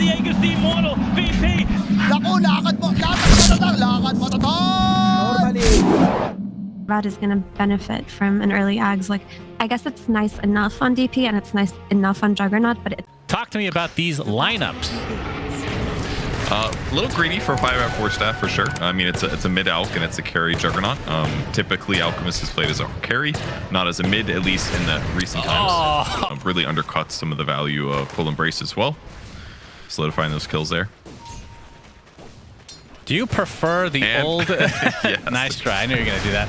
Diego C. Mortal, VP. Naku, lakad mo Red is going to benefit from an early ags. Like, I guess it's nice enough on DP and it's nice enough on Juggernaut, but Talk to me about these lineups. A little greedy for 5RATFORCESTAFF for sure. I mean, it's a mid alch and it's a carry Juggernaut. Typically, Alchemist is played as a carry, not as a mid, at least in the recent times. Really undercuts some of the value of Full Embrace as well, solidifying those kills there. Do you prefer the old... Yes. Nice try. I knew you were going to do that.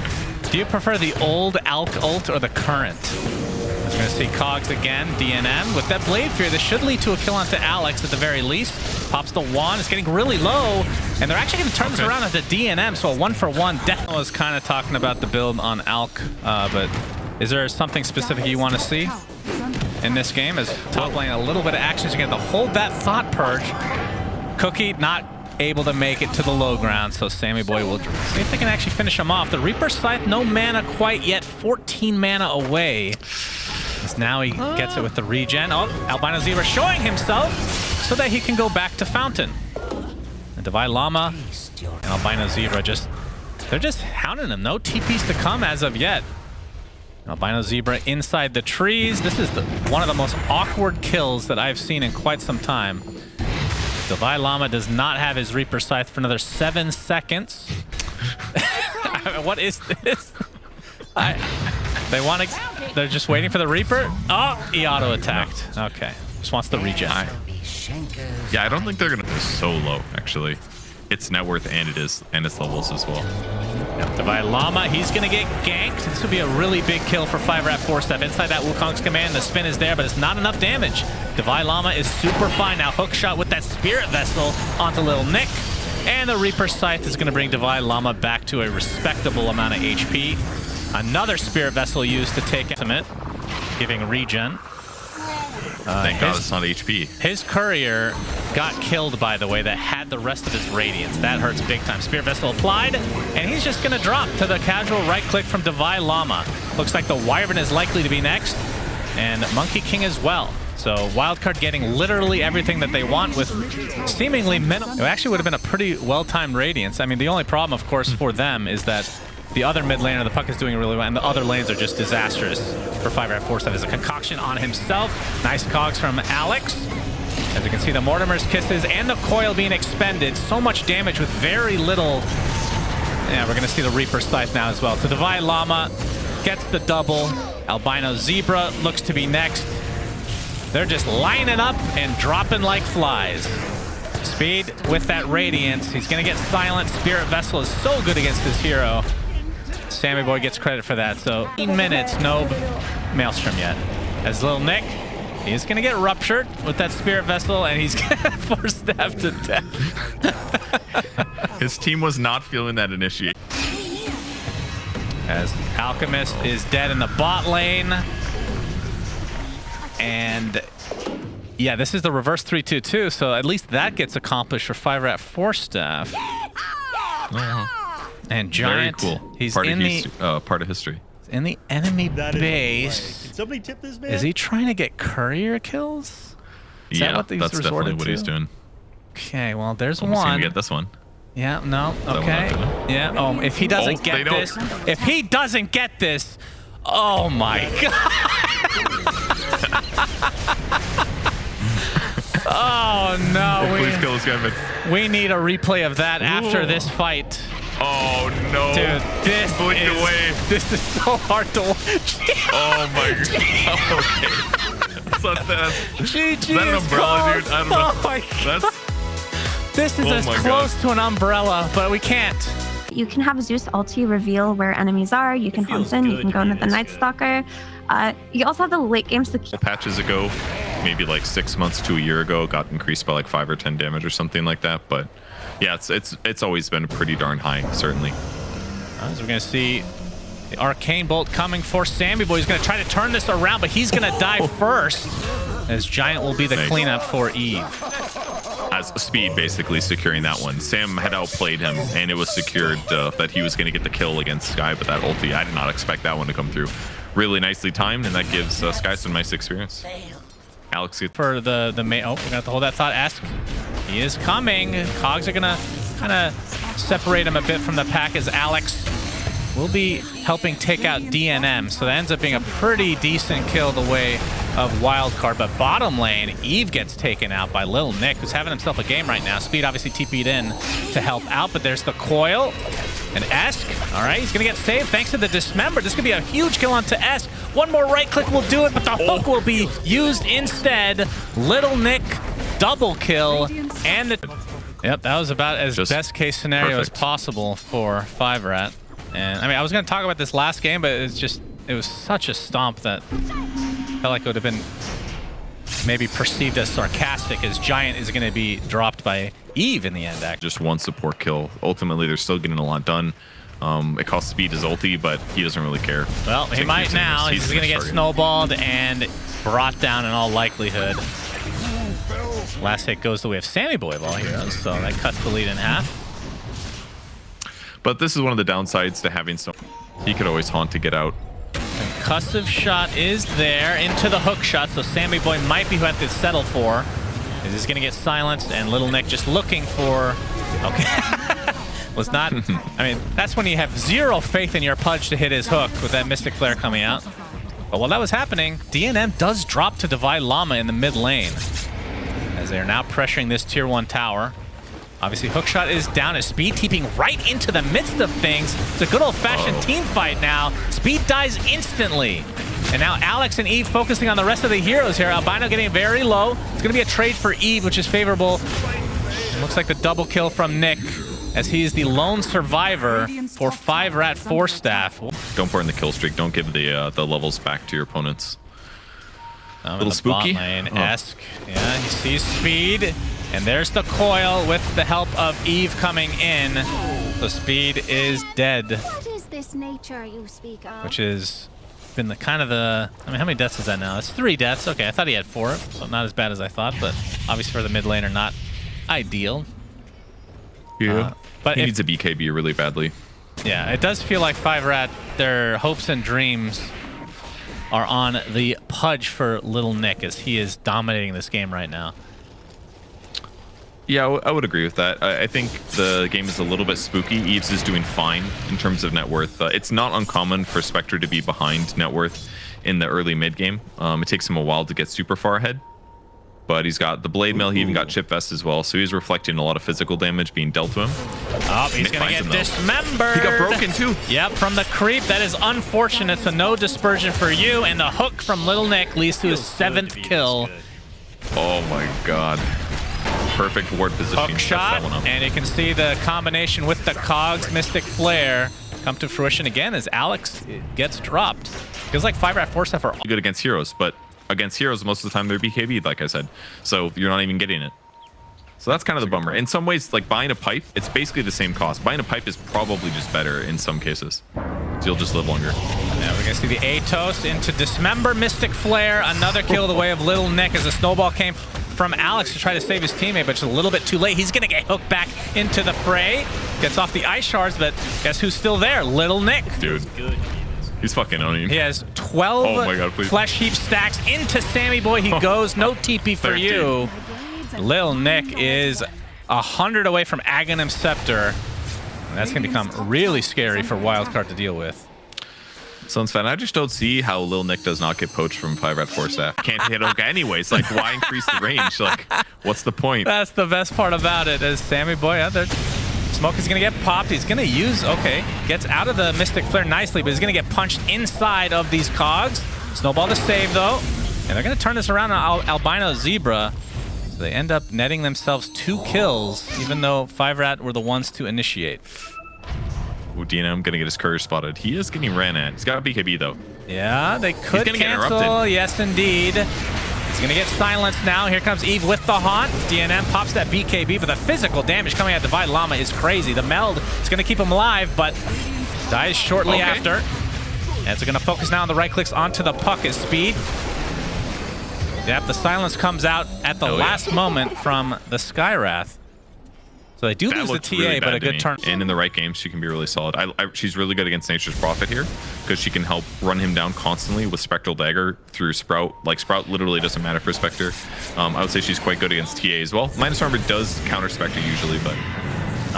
Do you prefer the old Alch ult or the current? We're going to see Cogs again, DNM. With that Blade Fear, this should lead to a kill onto Alex at the very least. Pops the wand. It's getting really low. And they're actually going to turn this around into DNM. So a 1-for-1. Definitely was kind of talking about the build on Alch. But is there something specific you want to see in this game? As top lane, a little bit of action. So you're going to hold that Thought Purge. Cookie not able to make it to the low ground, so Sammy Boy will see if they can actually finish him off. The Reaper Scythe, no mana quite yet, 14 mana away. As now he gets it with the regen. Oh, Albino Zebra showing himself so that he can go back to Fountain. The Divine Llama and Albino Zebra they're just hounding him. No TPs to come as of yet. Albino Zebra inside the trees. This is one of the most awkward kills that I've seen in quite some time. Divine Llama does not have his Reaper Scythe for another 7 seconds. What is this? They're just waiting for the Reaper. Oh, he auto-attacked. Okay. Just wants the regen. Yeah, I don't think they're going to go so low, actually. It's net worth and its levels as well. Yep, Divine Llama, he's going to get ganked. This would be a really big kill for 5RATFORCESTAFF. Inside that Wukong's command, the spin is there, but it's not enough damage. Divine Llama is super fine. Now hookshot with that Spirit Vessel onto Little Nick. And the Reaper Scythe is going to bring Divine Llama back to a respectable amount of HP. Another Spirit Vessel used to take ultimate, giving regen. Thank God it's not HP. His courier got killed, by the way, that had the rest of his radiance. That hurts big time. Spirit Vessel applied, and he's just going to drop to the casual right click from Divine Llama. Looks like the Wyvern is likely to be next, and Monkey King as well. So Wildcard getting literally everything that they want with seemingly minimal. It actually would have been a pretty well-timed radiance. I mean, the only problem, of course, for them is that the other mid laner, the puck is doing really well, and the other lanes are just disastrous for 5RATFORCESTAFF. There's a concoction on himself. Nice cogs from Alex. As you can see, the Mortimer's Kisses and the coil being expended. So much damage with very little. Yeah, we're going to see the Reaper Scythe now as well. So Divine Llama gets the double. Albino Zebra looks to be next. They're just lining up and dropping like flies. Speed with that Radiance. He's going to get silent. Spirit Vessel is so good against this hero. Sammy Boy gets credit for that. So 18 minutes, no Maelstrom yet. As Little Nick, he's going to get ruptured with that Spirit Vessel, and he's going to force Staff to death. His team was not feeling that initiate. As Alchemist is dead in the bot lane. And yeah, this is the reverse 3-2-2, so at least that gets accomplished for 5RATFORCESTAFF. And Giant, very cool. He's part in of history. In the enemy base. Can somebody tip this man? Is he trying to get courier kills? Is that what he's that's definitely what he's doing. Okay, well, there's one. He's gonna get this one. Yeah, no, okay. Yeah, oh, if he doesn't get this, oh my God. Oh no, please kill this guy, man. We need a replay of that after this fight. Oh no, dude, this is so hard to watch. Oh my God. Okay. Is that an umbrella, dude? I don't know. Oh my God. This is as close to an umbrella, but we can't. you can have Zeus ulti reveal where enemies are. You can hunt in. You can go into the Night Stalker. You also have the late game secure. Patches ago, maybe like 6 months to a year ago, it got increased by like 5 or 10 damage or something like that. But yeah, it's always been pretty darn high, certainly. As we're gonna see the Arcane Bolt coming for Sammy Boy. He's gonna try to turn this around, but he's gonna die first. As Giant will be the cleanup for Eve. As Speed basically securing that one. Sam had outplayed him, and it was secured that he was going to get the kill against Sky, but that ulti, I did not expect that one to come through. Really nicely timed, and that gives Sky some nice experience. Alex for the main. Oh, we're gonna have to hold that thought. Ask. He is coming. Cogs are gonna kind of separate him a bit from the pack as Alex will be helping take out DNM. So that ends up being a pretty decent kill the way of Wildcard. But bottom lane, Eve gets taken out by Lil Nick, who's having himself a game right now. Speed obviously TP'd in to help out, but there's the coil. And Esk, all right, he's gonna get saved thanks to the Dismember. This could be a huge kill onto Esk. One more right click will do it, but the hook will be used instead. Little Nick, double kill, and the... Yep, that was about as best case scenario as possible for 5RAT. And I mean, I was gonna talk about this last game, but it was such a stomp that felt like it would have been maybe perceived as sarcastic, as Giant is gonna be dropped by Eve in the end, actually. Just one support kill. Ultimately, they're still getting a lot done. It costs Speed his ulti, but he doesn't really care. Well, he might now. He's going to get snowballed and brought down in all likelihood. Last hit goes the way of Sammy Boy of all heroes, so that cuts the lead in half. But this is one of the downsides to having so... He could always haunt to get out. Concussive shot is there into the hook shot, so Sammy Boy might be who have to settle for. Is this going to get silenced, and Little Nick just looking for... Okay. Was not... I mean, that's when you have zero faith in your Pudge to hit his hook with that Mystic Flare coming out. But while that was happening, DNM does drop to Divide Llama in the mid lane, as they are now pressuring this tier 1 tower. Obviously, hookshot is down as Speed TPing right into the midst of things. It's a good old-fashioned team fight now. Speed dies instantly. And now Alex and Eve focusing on the rest of the heroes here. Albino getting very low. It's going to be a trade for Eve, which is favorable. It looks like the double kill from Nick, as he is the lone survivor for 5RATFORCESTAFF. Don't burn the kill streak. Don't give the levels back to your opponents. A little spooky. Esk. Yeah, he sees Speed. And there's the coil with the help of Eve coming in. So Speed is dead. What is this nature you speak of? Which is been the kind of the... I mean, how many deaths is that now? That's 3 deaths. Okay, I thought he had 4, so not as bad as I thought, but obviously for the mid laner, not ideal. Yeah. But he needs a BKB really badly. Yeah, it does feel like 5RAT, their hopes and dreams are on the Pudge for Little Nick, as he is dominating this game right now. Yeah, I would agree with that. I think the game is a little bit spooky. Eves is doing fine in terms of net worth. It's not uncommon for Spectre to be behind net worth in the early mid game. It takes him a while to get super far ahead. But he's got the Blade Mail. He even got Chip Vest as well. So he's reflecting a lot of physical damage being dealt to him. Oh, he's going to get dismembered. He got broken too. Yep, from the creep. That is unfortunate. So no dispersion for you. And the hook from Little Nick leads to his 7th kill. Oh my god. Perfect ward positioning. Hook shot, and you can see the combination with the Cogs Mystic Flare come to fruition again as Alex gets dropped. Feels like 5RATFORCESTAFF are good against heroes, but against heroes most of the time they're BKB'd, like I said. So you're not even getting it. So that's kind of the bummer. In some ways, like buying a pipe, it's basically the same cost. Buying a pipe is probably just better in some cases. So you'll just live longer. Yeah, we're gonna see the Atos into Dismember, Mystic Flare, another kill the way of Little Nick as a snowball came from Alex to try to save his teammate, but just a little bit too late. He's gonna get hooked back into the fray. Gets off the ice shards, but guess who's still there? Little Nick. Dude. He's fucking owning. He has 12 flesh heap stacks into Sammy Boy. He goes. No TP for 13. You. Lil Nick is 100 away from Aghanim Scepter. And that's going to become really scary for Wildcard to deal with. SUNSfan, I just don't see how Lil Nick does not get poached from 5RATFORCESTAFF. Can't hit Oka anyways. Like, why increase the range? Like, what's the point? That's the best part about it, is Sammy Boy out there. Smoke is going to get popped. He's going to use... Okay, gets out of the Mystic Flare nicely, but he's going to get punched inside of these Cogs. Snowball to save, though. And they're going to turn this around on Albino Zebra. So they end up netting themselves 2 kills, even though 5RAT were the ones to initiate. Ooh, DNM going to get his courier spotted. He is getting ran at. He's got a BKB, though. Yeah, they could cancel. Yes, indeed. He's going to get silenced now. Here comes Eve with the haunt. DNM pops that BKB, but the physical damage coming at Divide Llama is crazy. The meld is going to keep him alive, but dies shortly after. As they're going to focus now on the right clicks onto the puck as Speed. Yep, the silence comes out at the last moment from the Skywrath. So they do That lose the looked TA, really but bad a to good me. turn. And in the right games, she can be really solid. She's really good against Nature's Prophet here because she can help run him down constantly with Spectral Dagger through Sprout. Like, Sprout literally doesn't matter for Spectre. I would say she's quite good against TA as well. Minus Armor does counter Spectre usually, but...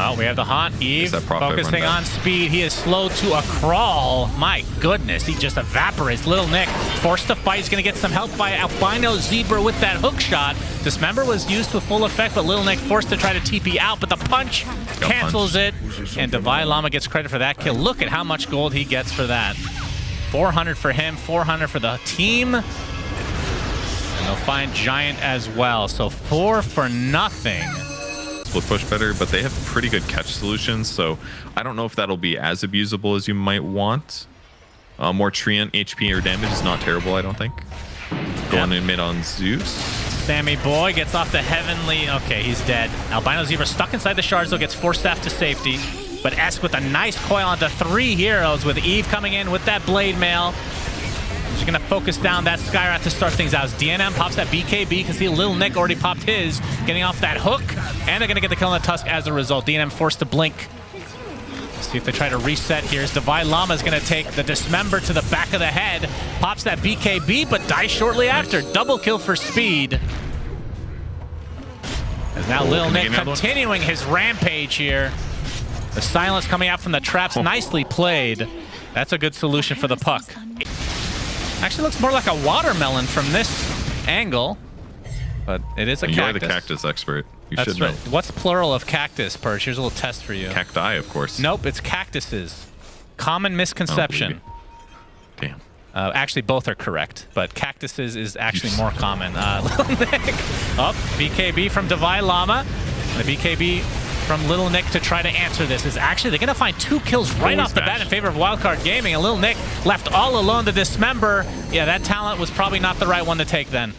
Oh, we have the haunt. Eve that Prophet focusing run on speed. He is slow to a crawl. My goodness, he just evaporates. Little Nick forced to fight. He's going to get some help by Albino Zebra with that hook shot. Dismember was used to full effect, but Little Nick forced to try to TP out, but the punch cancels it. And Divine Llama gets credit for that kill. Look at how much gold he gets for that. 400 for him, 400 for the team. And they'll find Giant as well. So 4 for nothing. Split push better, but they have pretty good catch solutions, so I don't know if that'll be as abusable as you might want. More Treant HP or damage is not terrible, I don't think. Going in mid on Zeus. Sammy Boy gets off the Heavenly. Okay, he's dead. Albino Zebra stuck inside the shards, though, gets 4-staff to safety. But Esk with a nice coil onto 3 heroes with Eve coming in with that Blade Mail. She's going to focus down that Skyrat to start things out. As DNM pops that BKB. You can see Little Nick already popped his, getting off that hook. And they're going to get the kill on the Tusk as a result. DNM forced to blink. Let's see if they try to reset here. As Divine Llama is going to take the Dismember to the back of the head. Pops that BKB, but dies shortly after. Double kill for speed. As now Little Nick continuing his rampage here. The silence coming out from the traps. Nicely played. That's a good solution for the puck. Actually looks more like a watermelon from this angle, but it is a cactus. You're the cactus expert. You That's should right. know. What's plural of cactus, Purge? Here's a little test for you. Cacti, of course. Nope, it's cactuses. Common misconception. Damn. Actually, both are correct, but cactuses is actually more common. Little Nick up. BKB from Divine Llama. And the BKB from Little Nick to try to answer this is actually they're going to find 2 kills right off the bat in favor of Wildcard Gaming. And Little Nick left all alone to Dismember. Yeah, that talent was probably not the right one to take then.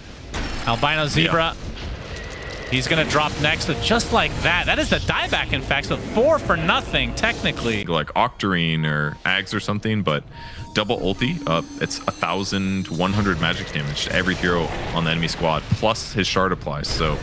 Albino Zebra. Yeah. He's going to drop next. So just like that. That is the dieback, in fact. So 4 for nothing, technically. Like Octarine or Ags or something, but double ulti, it's 1,100 magic damage to every hero on the enemy squad, plus his shard applies, so...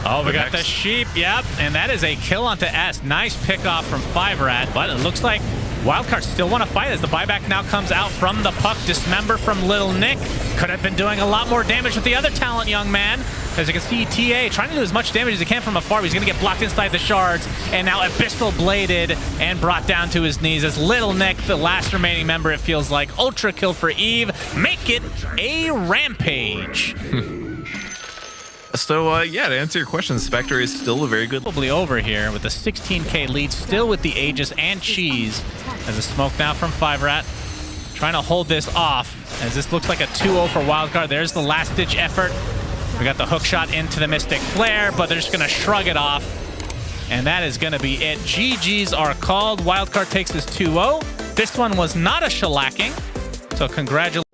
Oh, we got the sheep, yep, and that is a kill onto S. Nice pick off from 5RAT, but it looks like Wildcard still want to fight as the buyback now comes out from the puck. Dismember from Little Nick. Could have been doing a lot more damage with the other talent, young man. As you can see, TA trying to do as much damage as he can from afar, but he's going to get blocked inside the shards, and now Abyssal bladed and brought down to his knees as Little Nick, the last remaining member, it feels like. Ultra kill for Eve. Make it a rampage. So, yeah, to answer your question, Spectre is still a very good... Probably over here with the 16k lead, still with the Aegis and Cheese. As a smoke now from 5RAT. Trying to hold this off, as this looks like a 2-0 for Wildcard. There's the last-ditch effort. We got the hook shot into the Mystic Flare, but they're just going to shrug it off. And that is going to be it. GGs are called. Wildcard takes this 2-0. This one was not a shellacking, so congratulations.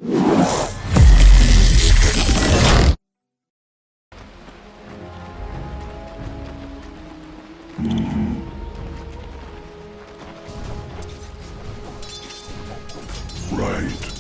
Right.